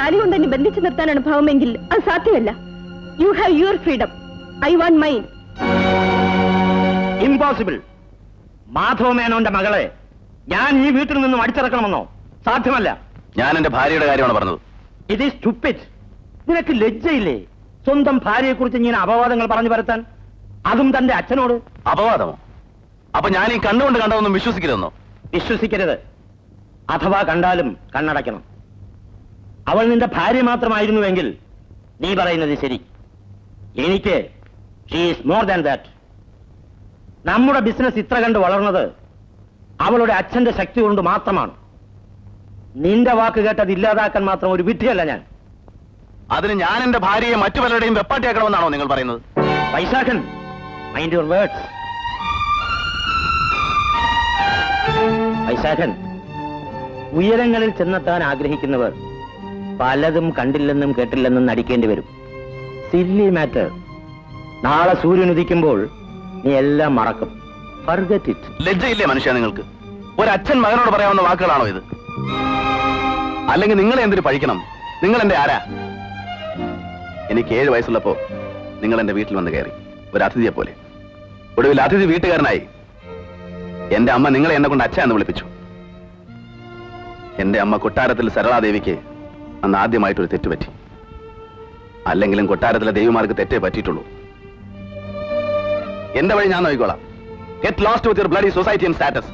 താലി കൊണ്ട് എന്നെ ബന്ധിച്ചു നിർത്താനാണ് ഭാവമെങ്കിൽ അത് സാധ്യമല്ല. You have your freedom, I want mine. Impossible. മാധവമേനോന്റെ മകളെ ഞാൻ ഈ വീട്ടിൽ നിന്നും അടിച്ചിറക്കണമെന്നോ? സാധ്യമല്ല. ഞാൻ എന്റെ ഭാര്യയുടെ കാര്യമാണ് പറഞ്ഞത്. ഇത് ഈസ് സ്റ്റുപ്പിഡ്. നിനക്ക് ലജ്ജയില്ലേ സ്വന്തം ഭാര്യയെ കുറിച്ച് ഇങ്ങനെ അപവാദങ്ങൾ പറഞ്ഞു പരത്താൻ? അതും തന്റെ അച്ഛനോട്. അപവാദമോ? അപ്പൊ ഞാൻ ഈ കണ്ണുകൊണ്ട് കണ്ടതൊന്നും വിശ്വസിക്കരുതെന്നോ? വിശ്വസിക്കരുത്. അഥവാ കണ്ടാലും കണ്ണടയ്ക്കണം. അവൾ നിന്റെ ഭാര്യ മാത്രമായിരുന്നുവെങ്കിൽ നീ പറയുന്നത് ശരി. എനിക്ക് she is more than that. നമ്മുടെ ബിസിനസ് ഇത്ര കണ്ട് വളർന്നത് അവളുടെ അച്ഛന്റെ ശക്തി കൊണ്ട് മാത്രമാണ്. നിന്റെ വാക്ക് കേട്ടത് ഇല്ലാതാക്കാൻ മാത്രം ഒരു വിഡ്ഢിയല്ല ഞാൻ. അതിന് ഞാൻ എന്റെ ഭാര്യയെ മറ്റു പലരുടെയും വെപ്പാട്ടിയാക്കണമെന്നാണോ നിങ്ങൾ പറയുന്നത്? Vaishakhan, mind your words. Vaishakhan, ഉയരങ്ങളിൽ ചെന്നെത്താൻ ആഗ്രഹിക്കുന്നവർ പലതും കണ്ടില്ലെന്നും കേട്ടില്ലെന്നും നടിക്കേണ്ടി വരും. Silly matter. നാളെ സൂര്യൻ ഉദിക്കുമ്പോൾ നീ എല്ലാം മറക്കും. Forget it. ലജ്ജയില്ലേ മനുഷ്യ നിങ്ങൾക്ക്? ഒരച്ഛൻ മകനോട് പറയാവുന്ന വാക്കുകളാണോ ഇത്? അല്ലെങ്കിൽ നിങ്ങളെ എന്തിനു പഴിക്കണം? നിങ്ങൾ എന്റെ ആരാ? എനിക്ക് 7 വയസ്സുള്ളപ്പോ നിങ്ങൾ എന്റെ വീട്ടിൽ വന്ന് കയറി, ഒരു അതിഥിയെ പോലെ. ഒടുവിൽ അതിഥി വീട്ടുകാരനായി. എന്റെ അമ്മ നിങ്ങളെ എന്നെ കൊണ്ട് അച്ഛ എന്ന് വിളിപ്പിച്ചു. എന്റെ അമ്മ കൊട്ടാരത്തിൽ സരളാദേവിക്ക് അന്ന് ആദ്യമായിട്ടൊരു തെറ്റുപറ്റി. അല്ലെങ്കിലും കൊട്ടാരത്തിലെ ദേവിമാർക്ക് തെറ്റേ പറ്റിയിട്ടുള്ളൂ. എന്റെ വഴി ഞാൻ നോക്കിക്കോളാം. Get lost with your bloody society and status.